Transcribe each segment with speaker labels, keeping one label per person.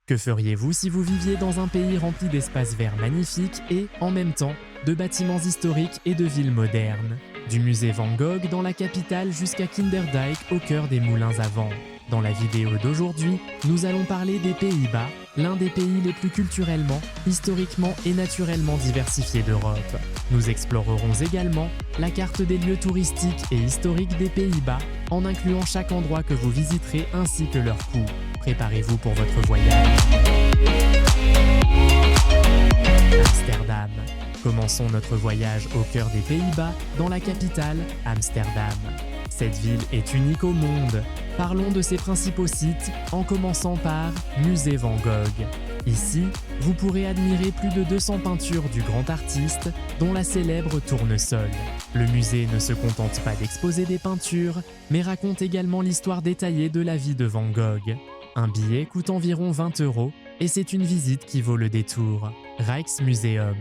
Speaker 1: Que feriez-vous si vous viviez dans un pays rempli d'espaces verts magnifiques et, en même temps, de bâtiments historiques et de villes modernes? Du musée Van Gogh dans la capitale jusqu'à Kinderdijk au cœur des moulins à vent. Dans la vidéo d'aujourd'hui, nous allons parler des Pays-Bas, l'un des pays les plus culturellement, historiquement et naturellement diversifiés d'Europe. Nous explorerons également la carte des lieux touristiques et historiques des Pays-Bas, en incluant chaque endroit que vous visiterez ainsi que leur coût. Préparez-vous pour votre voyage. Amsterdam. Commençons notre voyage au cœur des Pays-Bas, dans la capitale, Amsterdam. Cette ville est unique au monde. Parlons de ses principaux sites, en commençant par Musée Van Gogh. Ici, vous pourrez admirer plus de 200 peintures du grand artiste, dont la célèbre Tournesol. Le musée ne se contente pas d'exposer des peintures, mais raconte également l'histoire détaillée de la vie de Van Gogh. Un billet coûte environ 20 € et c'est une visite qui vaut le détour. Rijksmuseum,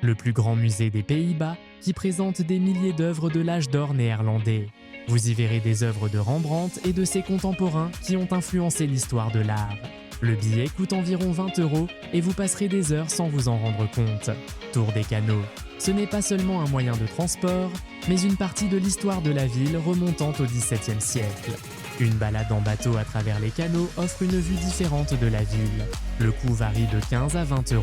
Speaker 1: le plus grand musée des Pays-Bas, qui présente des milliers d'œuvres de l'âge d'or néerlandais. Vous y verrez des œuvres de Rembrandt et de ses contemporains qui ont influencé l'histoire de l'art. Le billet coûte environ 20 € et vous passerez des heures sans vous en rendre compte. Tour des canaux. Ce n'est pas seulement un moyen de transport, mais une partie de l'histoire de la ville remontant au XVIIe siècle. Une balade en bateau à travers les canaux offre une vue différente de la ville. Le coût varie de 15 à 20 €.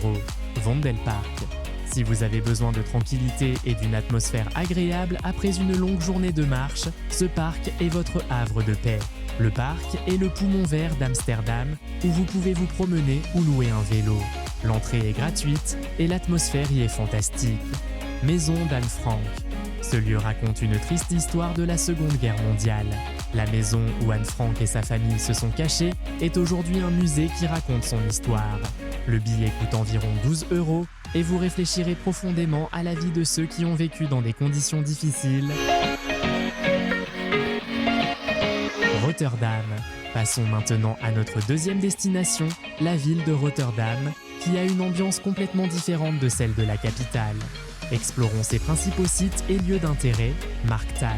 Speaker 1: Vondelpark. Si vous avez besoin de tranquillité et d'une atmosphère agréable après une longue journée de marche, ce parc est votre havre de paix. Le parc est le poumon vert d'Amsterdam, où vous pouvez vous promener ou louer un vélo. L'entrée est gratuite et l'atmosphère y est fantastique. Maison d'Anne Frank. Ce lieu raconte une triste histoire de la Seconde Guerre mondiale. La maison où Anne Frank et sa famille se sont cachés est aujourd'hui un musée qui raconte son histoire. Le billet coûte environ 12 € et vous réfléchirez profondément à la vie de ceux qui ont vécu dans des conditions difficiles. Rotterdam. Passons maintenant à notre deuxième destination, la ville de Rotterdam, qui a une ambiance complètement différente de celle de la capitale. Explorons ses principaux sites et lieux d'intérêt, Markthal.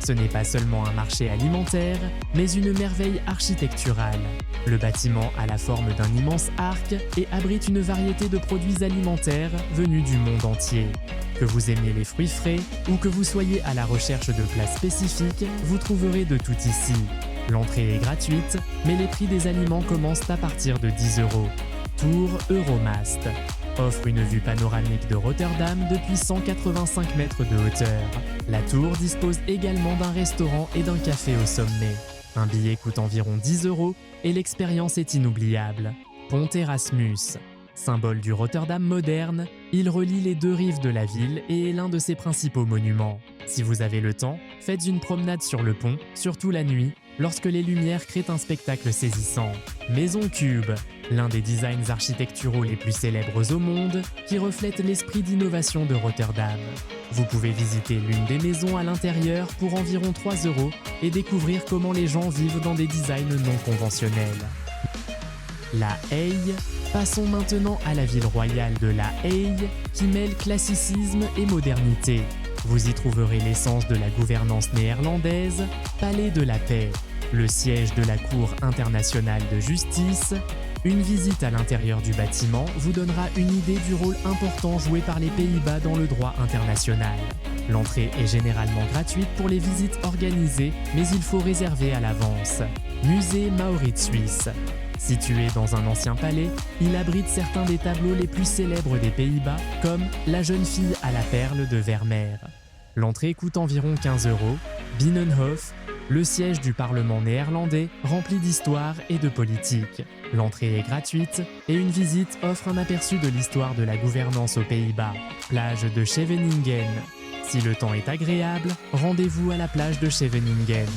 Speaker 1: Ce n'est pas seulement un marché alimentaire, mais une merveille architecturale. Le bâtiment a la forme d'un immense arc et abrite une variété de produits alimentaires venus du monde entier. Que vous aimiez les fruits frais ou que vous soyez à la recherche de plats spécifiques, vous trouverez de tout ici. L'entrée est gratuite, mais les prix des aliments commencent à partir de 10 €. Tour Euromast offre une vue panoramique de Rotterdam depuis 185 mètres de hauteur. La tour dispose également d'un restaurant et d'un café au sommet. Un billet coûte environ 10 € et l'expérience est inoubliable. Pont Erasmus. Symbole du Rotterdam moderne, il relie les deux rives de la ville et est l'un de ses principaux monuments. Si vous avez le temps, faites une promenade sur le pont, surtout la nuit, lorsque les lumières créent un spectacle saisissant. Maison Cube, l'un des designs architecturaux les plus célèbres au monde, qui reflète l'esprit d'innovation de Rotterdam. Vous pouvez visiter l'une des maisons à l'intérieur pour environ 3 € et découvrir comment les gens vivent dans des designs non conventionnels. La Haye. Passons maintenant à la ville royale de La Haye, qui mêle classicisme et modernité. Vous y trouverez l'essence de la gouvernance néerlandaise, Palais de la Paix, le siège de la Cour internationale de justice. Une visite à l'intérieur du bâtiment vous donnera une idée du rôle important joué par les Pays-Bas dans le droit international. L'entrée est généralement gratuite pour les visites organisées, mais il faut réserver à l'avance. Musée Maurits suisse. Situé dans un ancien palais, il abrite certains des tableaux les plus célèbres des Pays-Bas, comme La jeune fille à la perle de Vermeer. L'entrée coûte environ 15 €. Binnenhof, le siège du Parlement néerlandais, rempli d'histoire et de politique. L'entrée est gratuite et une visite offre un aperçu de l'histoire de la gouvernance aux Pays-Bas. Plage de Scheveningen. Si le temps est agréable, rendez-vous à la plage de Scheveningen.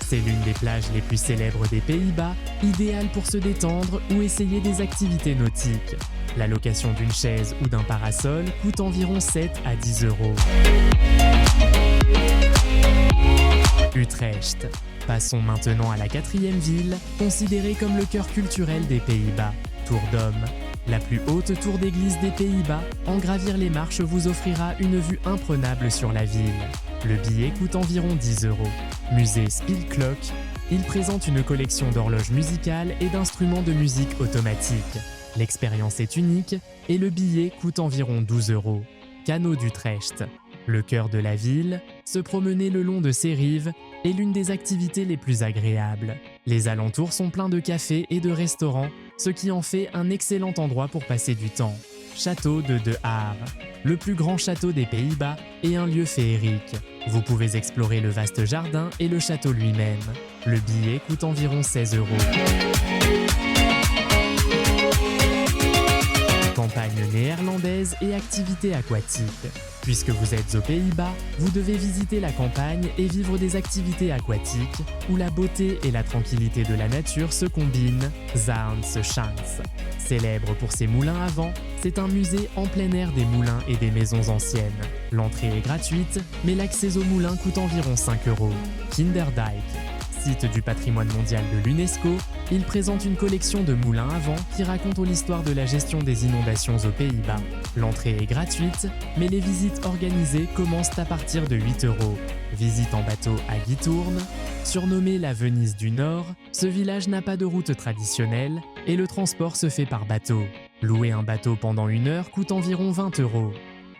Speaker 1: C'est l'une des plages les plus célèbres des Pays-Bas, idéale pour se détendre ou essayer des activités nautiques. La location d'une chaise ou d'un parasol coûte environ 7 à 10 €. Utrecht. Passons maintenant à la quatrième ville, considérée comme le cœur culturel des Pays-Bas, Tour Dom. La plus haute tour d'église des Pays-Bas, en gravir les marches vous offrira une vue imprenable sur la ville. Le billet coûte environ 10 €. Musée Spilklok. il présente une collection d'horloges musicales et d'instruments de musique automatique. L'expérience est unique et le billet coûte environ 12 €. Canaux d'Utrecht. Le cœur de la ville, se promener le long de ses rives est l'une des activités les plus agréables. Les alentours sont pleins de cafés et de restaurants, ce qui en fait un excellent endroit pour passer du temps. Château de Haar, le plus grand château des Pays-Bas et un lieu féerique. Vous pouvez explorer le vaste jardin et le château lui-même. Le billet coûte environ 16 €. Campagne néerlandaise et activités aquatiques. Puisque vous êtes aux Pays-Bas, vous devez visiter la campagne et vivre des activités aquatiques où la beauté et la tranquillité de la nature se combinent. Zaanse-Schans. Célèbre pour ses moulins à vent, c'est un musée en plein air des moulins et des maisons anciennes. L'entrée est gratuite, mais l'accès aux moulins coûte environ 5 €. Kinderdijk. Site du patrimoine mondial de l'UNESCO, il présente une collection de moulins à vent qui racontent l'histoire de la gestion des inondations aux Pays-Bas. L'entrée est gratuite, mais les visites organisées commencent à partir de 8 €. Visite en bateau à Giethoorn. Surnommé la Venise du Nord, ce village n'a pas de route traditionnelle et le transport se fait par bateau. Louer un bateau pendant 1 heure coûte environ 20 €.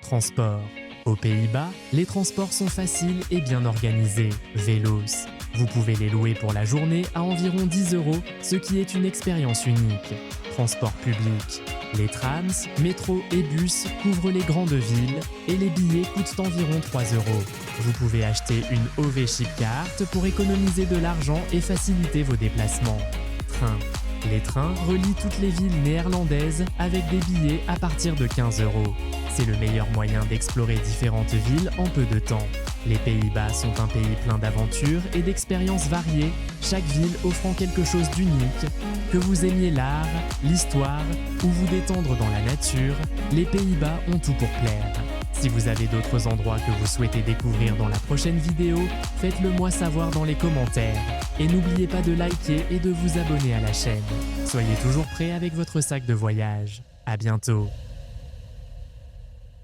Speaker 1: Transport. Aux Pays-Bas, les transports sont faciles et bien organisés. Vélos. Vous pouvez les louer pour la journée à environ 10 €, ce qui est une expérience unique. Transport public. Les trams, métros et bus couvrent les grandes villes et les billets coûtent environ 3 €. Vous pouvez acheter une OV Chipkaart pour économiser de l'argent et faciliter vos déplacements. Train. Les trains relient toutes les villes néerlandaises avec des billets à partir de 15 €. C'est le meilleur moyen d'explorer différentes villes en peu de temps. Les Pays-Bas sont un pays plein d'aventures et d'expériences variées, chaque ville offrant quelque chose d'unique. Que vous aimiez l'art, l'histoire ou vous détendre dans la nature, les Pays-Bas ont tout pour plaire. Si vous avez d'autres endroits que vous souhaitez découvrir dans la prochaine vidéo, faites-le moi savoir dans les commentaires. Et n'oubliez pas de liker et de vous abonner à la chaîne. Soyez toujours prêts avec votre sac de voyage. À bientôt.